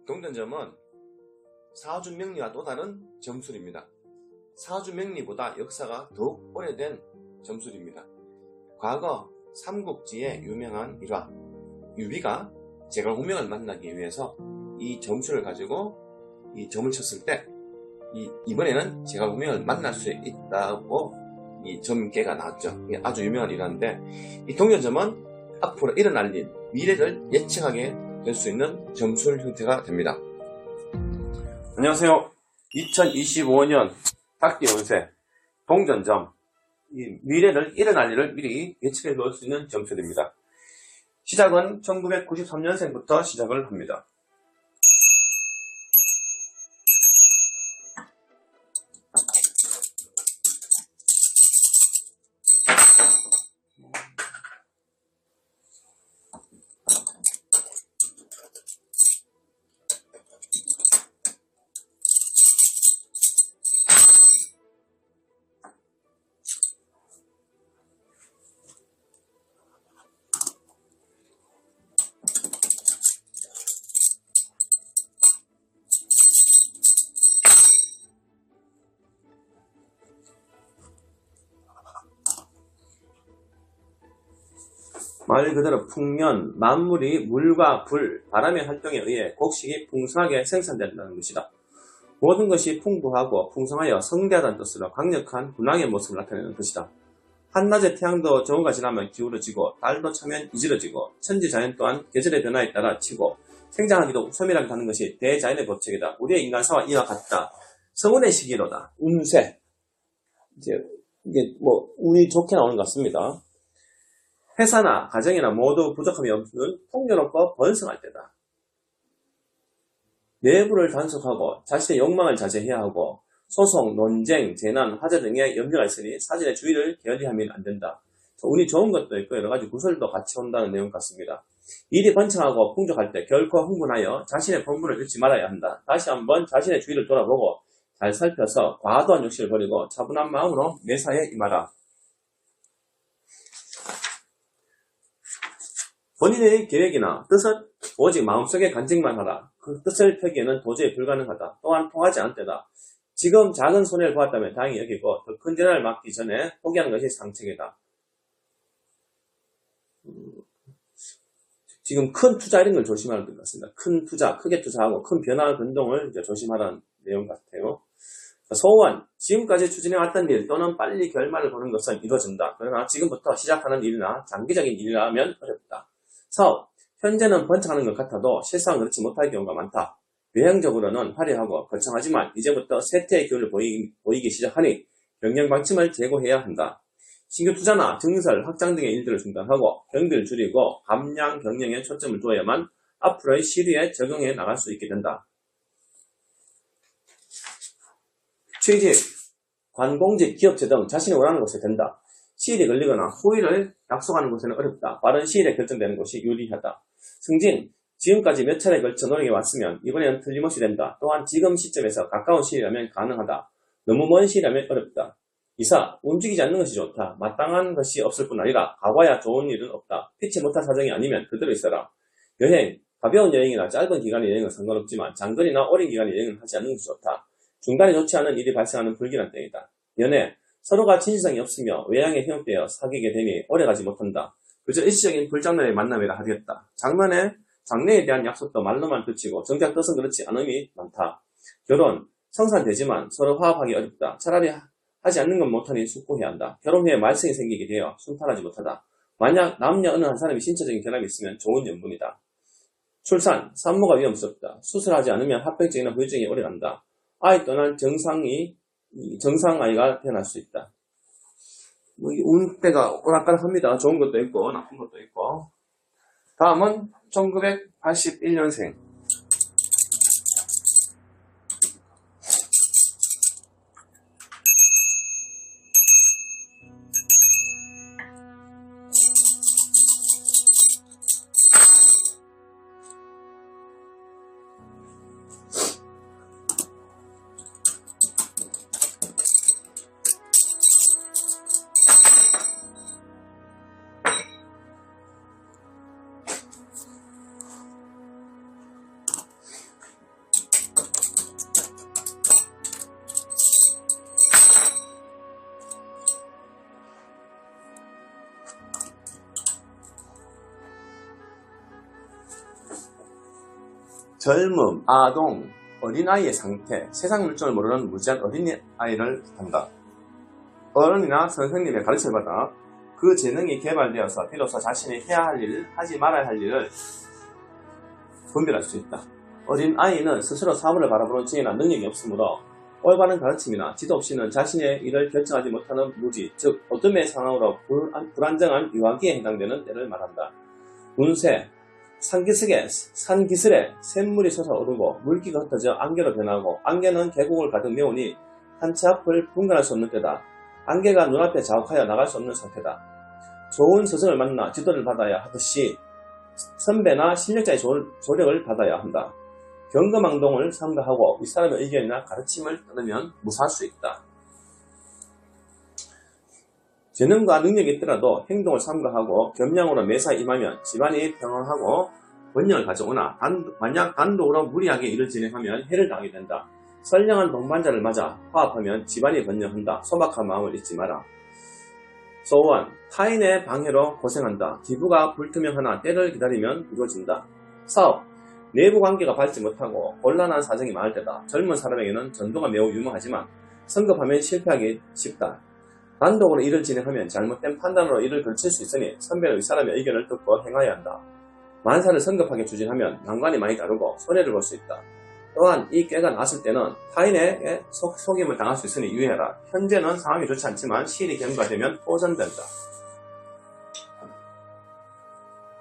동전점은 사주명리와 또 다른 점술입니다. 사주명리보다 역사가 더욱 오래된 점술입니다. 과거 삼국지의 유명한 일화 유비가 제갈공명을 만나기 위해서 이 점술을 가지고 이 점을 쳤을 때 이번에는 제갈공명을 만날 수 있다고 이 점괘가 나왔죠. 이게 아주 유명한 일화인데, 이 동전점은 앞으로 일어날 일, 미래를 예측하게 될 수 있는 점술 형태가 됩니다. 안녕하세요. 2025년 학기 운세 동전점, 이 미래를 일어날 일을 미리 예측해 놓을 수 있는 점술입니다. 시작은 1993년생부터 시작을 합니다. 말 그대로 풍년, 만물이 물과 불, 바람의 활동에 의해 곡식이 풍성하게 생산된다는 것이다. 모든 것이 풍부하고 풍성하여 성대하다는 뜻으로 강력한 군왕의 모습을 나타내는 것이다. 한낮의 태양도 저우가 지나면 기울어지고 달도 차면 이질어지고 천지자연 또한 계절의 변화에 따라 치고 생장하기도 소멸하게 하는 것이 대자연의 법칙이다. 우리의 인간사와 이와 같다. 성운의 시기로다. 운세. 이게 운이 좋게 나오는 것 같습니다. 회사나 가정이나 모두 부족함이 없는 풍요롭고 번성할 때다. 내부를 단속하고 자신의 욕망을 자제해야 하고 소송, 논쟁, 재난, 화재 등의 염려가 있으니 사진의 주의를 게을리하면 안 된다. 운이 좋은 것도 있고 여러 가지 구설도 같이 온다는 내용 같습니다. 일이 번창하고 풍족할 때 결코 흥분하여 자신의 본분을 잃지 말아야 한다. 다시 한번 자신의 주위를 돌아보고 잘 살펴서 과도한 욕심을 버리고 차분한 마음으로 매사에 임하라. 본인의 계획이나 뜻은 오직 마음속에 간직만 하라. 그 뜻을 펴기에는 도저히 불가능하다. 또한 통하지 않대다. 지금 작은 손해를 보았다면 다행히 여기고 더 큰 재난을 막기 전에 포기하는 것이 상책이다. 지금 큰 투자 이런 걸 조심하는 것 같습니다. 큰 투자, 크게 투자하고 큰 변화, 변동을 이제 조심하라는 내용 같아요. 소원, 지금까지 추진해왔던 일 또는 빨리 결말을 보는 것은 이루어진다. 그러나 지금부터 시작하는 일이나 장기적인 일이라면 어렵다. 사업, 현재는 번창하는 것 같아도 실상은 그렇지 못할 경우가 많다. 외형적으로는 화려하고 거창하지만 이제부터 쇠퇴의 기운을 보이기 시작하니 경영 방침을 재고해야 한다. 신규 투자나 증설, 확장 등의 일들을 중단하고 경비를 줄이고 감량, 경영에 초점을 두어야만 앞으로의 시류에 적응해 나갈 수 있게 된다. 취직, 관공직, 기업체 등 자신이 원하는 곳에 된다. 시일이 걸리거나 후일을 약속하는 곳에는 어렵다. 빠른 시일에 결정되는 것이 유리하다. 승진, 지금까지 몇 차례 걸쳐 노력해왔으면 이번에는 틀림없이 된다. 또한 지금 시점에서 가까운 시일이라면 가능하다. 너무 먼 시일이라면 어렵다. 이사, 움직이지 않는 것이 좋다. 마땅한 것이 없을 뿐 아니라 가봐야 좋은 일은 없다. 피치 못할 사정이 아니면 그대로 있어라. 여행, 가벼운 여행이나 짧은 기간의 여행은 상관없지만 장거리나 오랜 기간의 여행은 하지 않는 것이 좋다. 중간에 좋지 않은 일이 발생하는 불길한 때이다. 연애, 서로가 진실성이 없으며 외양에 현혹되어 사귀게 되니 오래가지 못한다. 그저 일시적인 불장난의 만남이라 하겠다. 장래에 대한 약속도 말로만 그치고 정작 뜻은 그렇지 않음이 많다. 결혼, 성사되지만 서로 화합하기 어렵다. 차라리 하지 않는 건 못하니 숙고해야 한다. 결혼 후에 말썽이 생기게 되어 순탄하지 못하다. 만약 남녀 어느 한 사람이 신체적인 결함이 있으면 좋은 연분이다. 출산, 산모가 위험스럽다. 수술하지 않으면 합병증이나 후유증이 오래간다. 아이 또한 정상 아이가 태어날 수 있다. 운때가 오락가락합니다. 좋은 것도 있고 나쁜 것도 있고. 다음은 1981년생. 젊음, 아동, 어린아이의 상태, 세상 물정을 모르는 무지한 어린아이를 뜻한다. 어른이나 선생님의 가르침을 받아 그 재능이 개발되어서 비로소 자신이 해야 할 일, 하지 말아야 할 일을 분별할 수 있다. 어린아이는 스스로 사물을 바라보는 지혜나 능력이 없으므로 올바른 가르침이나 지도 없이는 자신의 일을 결정하지 못하는 무지, 즉 어둠의 상황으로 불안정한 유아기에 해당되는 때를 말한다. 운세, 산기슭에 샘물이 솟아오르고 물기가 흩어져 안개로 변하고 안개는 계곡을 가득 메우니 한 치 앞을 분간할 수 없는 때다. 안개가 눈앞에 자욱하여 나갈 수 없는 상태다. 좋은 스승을 만나 지도를 받아야 하듯이 선배나 실력자의 조력을 받아야 한다. 경거망동을 삼가하고 윗사람의 의견이나 가르침을 따르면 무사할 수 있다. 재능과 능력이 있더라도 행동을 삼가하고 겸양으로 매사에 임하면 집안이 평안하고 번영을 가져오나 만약 단독으로 무리하게 일을 진행하면 해를 당하게 된다. 선량한 동반자를 맞아 화합하면 집안이 번영한다. 소박한 마음을 잊지 마라. 소원, 타인의 방해로 고생한다. 기부가 불투명하나 때를 기다리면 이루어진다. 사업, 내부 관계가 밝지 못하고 곤란한 사정이 많을 때다. 젊은 사람에게는 전도가 매우 유망하지만 성급하면 실패하기 쉽다. 단독으로 일을 진행하면 잘못된 판단으로 일을 걸칠 수 있으니 선배는 윗사람의 의견을 듣고 행하여야 한다. 만사를 성급하게 추진하면 난관이 많이 다르고 손해를 볼 수 있다. 또한 이 꾀가 나왔을 때는 타인에게 속임을 당할 수 있으니 유의해라. 현재는 상황이 좋지 않지만 시일이 경과되면 호전된다.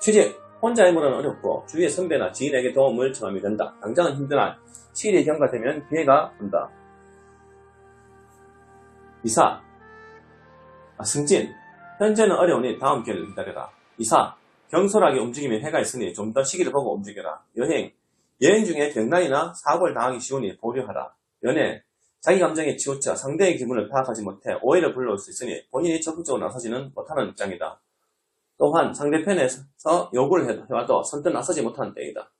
취직, 혼자 힘으로는 어렵고 주위의 선배나 지인에게 도움을 청하면 된다. 당장은 힘드나 시일이 경과되면 기회가 온다. 이사, 승진, 현재는 어려우니 다음 기회를 기다려라. 이사, 경솔하게 움직이면 해가 있으니 좀 더 시기를 보고 움직여라. 여행 중에 병난이나 사고를 당하기 쉬우니 보류하라. 연애, 자기 감정에 치우쳐 상대의 기분을 파악하지 못해 오해를 불러올 수 있으니 본인이 적극적으로 나서지는 못하는 입장이다. 또한 상대편에서 요구를 해와도 선뜻 나서지 못하는 때이다.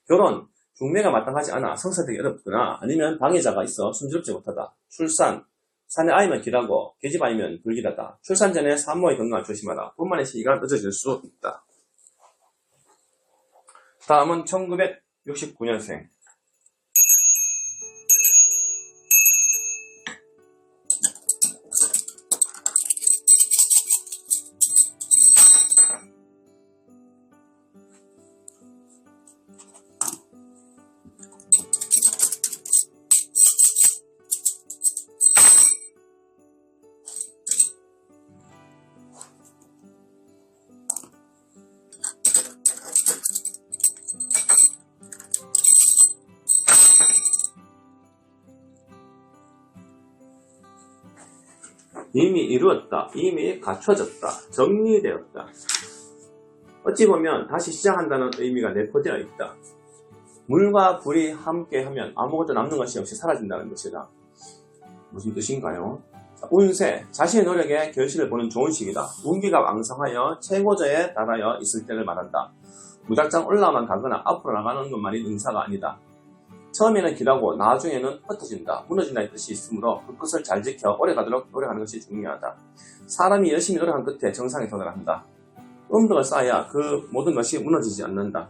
결혼, 중매가 마땅하지 않아 성사되기 어렵거나 아니면 방해자가 있어 순조롭지 못하다. 출산, 산에 아이면 길하고 계집 아이면 불길하다. 출산 전에 산모의 건강을 조심하라. 분만의 시기가 늦어질 수 있다. 다음은 1969년생. 이미 이루었다. 이미 갖춰졌다. 정리되었다. 어찌 보면 다시 시작한다는 의미가 내포되어 있다. 물과 불이 함께하면 아무것도 남는 것이 없이 사라진다는 것이다. 무슨 뜻인가요? 운세, 자신의 노력에 결실을 보는 좋은 시기다. 운기가 왕성하여 최고조에 달하여 있을 때를 말한다. 무작정 올라만 가거나 앞으로 나가는 것만이 능사가 아니다. 처음에는 길하고 나중에는 흩어진다, 무너진다는 뜻이 있으므로 그 끝을 잘 지켜 오래가도록 노력하는 것이 중요하다. 사람이 열심히 노력한 끝에 정상에 도달한다. 음덕을 쌓아야 그 모든 것이 무너지지 않는다.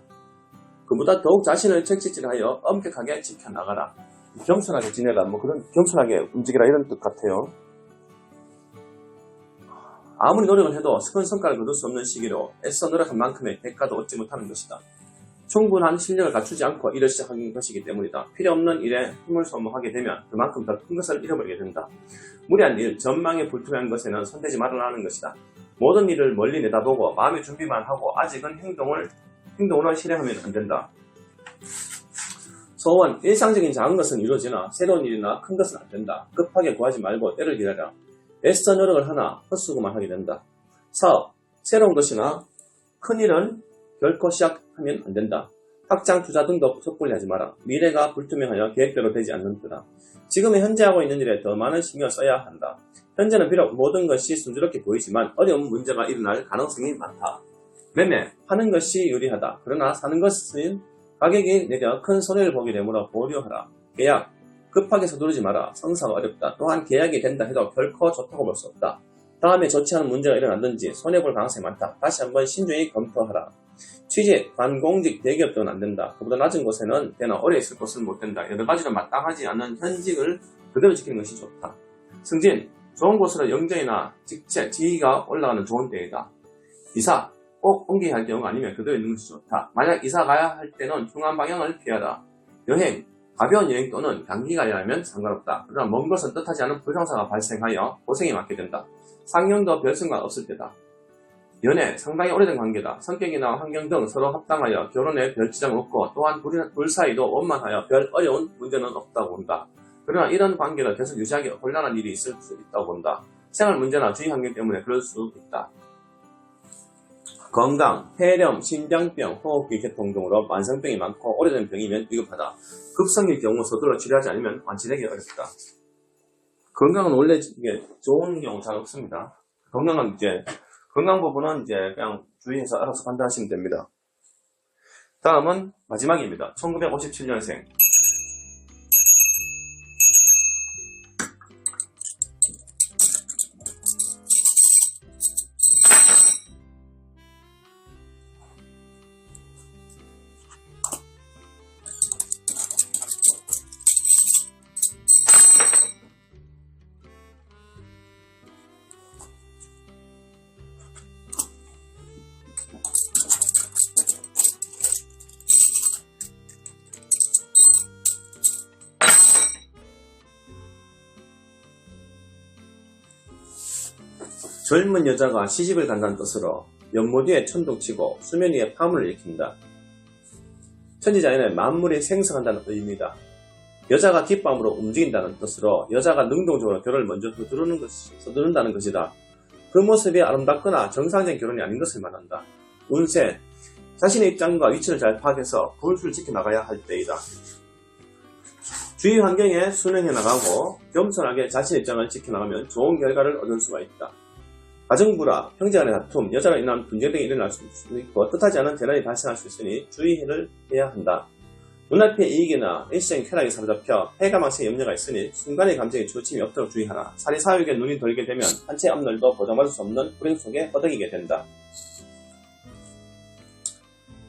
그보다 더욱 자신을 책찍질하여 엄격하게 지켜나가라. 겸손하게 지내라, 그런 겸손하게 움직이라 이런 뜻 같아요. 아무리 노력을 해도 큰 성과를 거둘 수 없는 시기로 애써 노력한 만큼의 대가도 얻지 못하는 것이다. 충분한 실력을 갖추지 않고 일을 시작하는 것이기 때문이다. 필요 없는 일에 힘을 소모하게 되면 그만큼 더 큰 것을 잃어버리게 된다. 무리한 일, 전망에 불투명한 것에는 손대지 말아라는 것이다. 모든 일을 멀리 내다보고 마음의 준비만 하고 아직은 행동으로 실행하면 안 된다. 소원, 일상적인 작은 것은 이루어지나 새로운 일이나 큰 것은 안 된다. 급하게 구하지 말고 때를 기다려. 애써 노력을 하나 헛수고만 하게 된다. 사업, 새로운 것이나 큰 일은 결코 시작하면 안 된다. 확장 투자 등도 섣불리 하지 마라. 미래가 불투명하여 계획대로 되지 않는 때다. 지금의 현재 하고 있는 일에 더 많은 신경을 써야 한다. 현재는 비록 모든 것이 순조롭게 보이지만 어려운 문제가 일어날 가능성이 많다. 매매, 하는 것이 유리하다. 그러나 사는 것은 가격이 내려 큰 손해를 보게 되므로 보류하라. 계약, 급하게 서두르지 마라. 성사가 어렵다. 또한 계약이 된다 해도 결코 좋다고 볼 수 없다. 다음에 좋지 않은 문제가 일어났든지 손해볼 가능성이 많다. 다시 한번 신중히 검토하라. 취직, 관공직, 대기업 등은 안 된다. 그보다 낮은 곳에는 되나 오래 있을 것은 못 된다. 여러 가지로 마땅하지 않은 현직을 그대로 지키는 것이 좋다. 승진, 좋은 곳으로 영전이나 직책, 지위가 올라가는 좋은 때이다. 이사, 꼭 옮겨야 할 경우가 아니면 그대로 있는 것이 좋다. 만약 이사 가야 할 때는 흉한 방향을 피하라. 여행, 가벼운 여행 또는 단기 가야 하면 상관없다. 그러나 먼 것은 뜻하지 않은 불상사가 발생하여 고생이 많게 된다. 상경도 별 상관 없을 때다. 연애, 상당히 오래된 관계다. 성격이나 환경 등 서로 합당하여 결혼에 별 지장 없고 또한 둘 사이도 원만하여 별 어려운 문제는 없다고 본다. 그러나 이런 관계를 계속 유지하기 곤란한 일이 있을 수 있다고 본다. 생활 문제나 주위 환경 때문에 그럴 수 있다. 건강, 폐렴, 심장병, 호흡기 계통 등으로 만성병이 많고 오래된 병이면 위급하다. 급성일 경우 서둘러 치료하지 않으면 완치되기 어렵다. 건강은 원래 이게 좋은 경우 잘 없습니다. 건강 부분은 이제 그냥 주의해서 알아서 판단하시면 됩니다. 다음은 마지막입니다. 1957년생. 젊은 여자가 시집을 간다는 뜻으로 연못 위에 천둥치고 수면 위에 파문을 일으킨다. 천지자연의 만물이 생성한다는 의미다. 여자가 기쁨으로 움직인다는 뜻으로 여자가 능동적으로 결혼을 먼저 서두른다는 것이다. 그 모습이 아름답거나 정상적인 결혼이 아닌 것을 말한다. 운세, 자신의 입장과 위치를 잘 파악해서 분수를 지켜나가야 할 때이다. 주위 환경에 순응해 나가고 겸손하게 자신의 입장을 지켜나가면 좋은 결과를 얻을 수가 있다. 가정불화, 형제간의 다툼, 여자로 인한 분쟁 등이 일어날 수 있고 뜻하지 않은 재난이 발생할 수 있으니 주의를 해야 한다. 눈앞의 이익이나 일시적인 쾌락이 사로잡혀 폐가망신의 염려가 있으니 순간의 감정에 치우침이 없도록 주의하라. 사리사욕에 눈이 돌게 되면 한 채 앞날도 보장받을 수 없는 불행 속에 허덕이게 된다.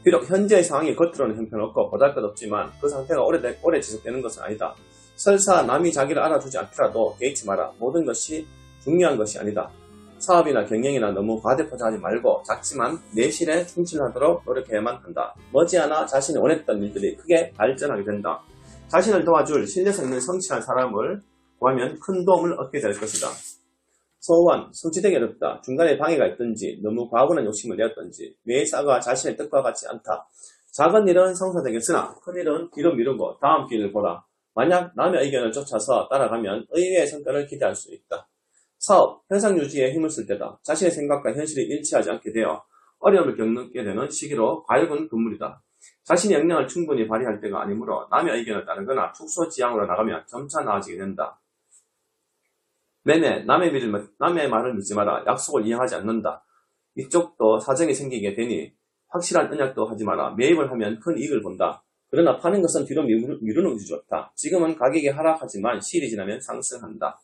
비록 현재의 상황이 겉으로는 형편없고 보잘것없지만 그 상태가 오래 지속되는 것은 아니다. 설사 남이 자기를 알아주지 않더라도 개의치 마라. 모든 것이 중요한 것이 아니다. 사업이나 경영이나 너무 과대포장하지 말고 작지만 내실에 충실하도록 노력해야만 한다. 머지않아 자신이 원했던 일들이 크게 발전하게 된다. 자신을 도와줄 신뢰성 있는 성실한 사람을 구하면 큰 도움을 얻게 될 것이다. 소원, 성취되기 어렵다. 중간에 방해가 있든지 너무 과분한 욕심을 내었든지 외사가 자신의 뜻과 같지 않다. 작은 일은 성사되겠으나 큰 일은 뒤로 미루고 다음 길을 보라. 만약 남의 의견을 쫓아서 따라가면 의외의 성과를 기대할 수 있다. 사업, 현상 유지에 힘을 쓸 때다. 자신의 생각과 현실이 일치하지 않게 되어 어려움을 겪게 되는 시기로 과욕은 금물이다. 자신의 역량을 충분히 발휘할 때가 아니므로 남의 의견을 따르거나 축소지향으로 나가면 점차 나아지게 된다. 매매, 남의 말을 믿지 마라. 약속을 이행하지 않는다. 이쪽도 사정이 생기게 되니 확실한 언약도 하지 마라. 매입을 하면 큰 이익을 본다. 그러나 파는 것은 뒤로 미루는 것이 좋다. 지금은 가격이 하락하지만 시일이 지나면 상승한다.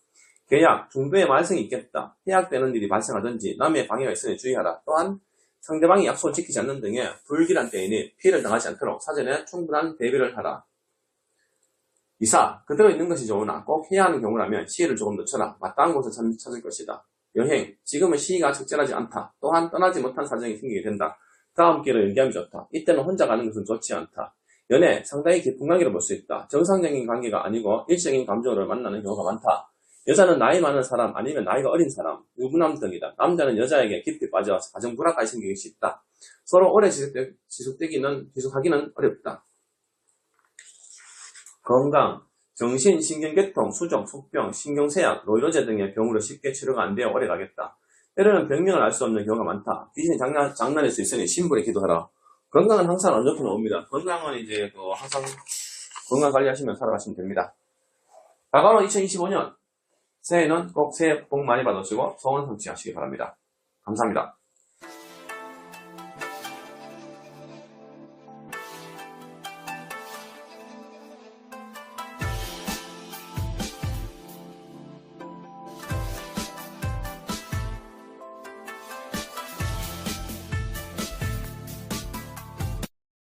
계약, 중도에 말썽이 있겠다. 해약되는 일이 발생하든지 남의 방해가 있으니 주의하라. 또한 상대방이 약속을 지키지 않는 등의 불길한 때이니 피해를 당하지 않도록 사전에 충분한 대비를 하라. 이사, 그대로 있는 것이 좋으나 꼭 해야 하는 경우라면 시일을 조금 늦춰라. 마땅한 곳을 찾을 것이다. 여행, 지금은 시기가 적절하지 않다. 또한 떠나지 못한 사정이 생기게 된다. 다음 기회를 연기하면 좋다. 이때는 혼자 가는 것은 좋지 않다. 연애, 상당히 깊은 관계로 볼 수 있다. 정상적인 관계가 아니고 일시적인 감정으로 만나는 경우가 많다. 여자는 나이 많은 사람 아니면 나이가 어린 사람, 유부남 등이다. 남자는 여자에게 깊이 빠져 가정 불화까지 생기기 쉽다. 서로 오래 지속하기는 어렵다. 건강, 정신, 신경계통, 수족, 속병, 신경쇠약, 노이로제 등의 병으로 쉽게 치료가 안 되어 오래 가겠다. 때로는 병명을 알 수 없는 경우가 많다. 귀신이 장난일 수 있으니 신불에 기도하라. 건강은 항상 안 좋게 나옵니다. 건강은 이제 항상 건강 관리하시면 살아가시면 됩니다. 다가오는 2025년 새해는 꼭 새해 복 많이 받으시고 소원 성취하시기 바랍니다. 감사합니다.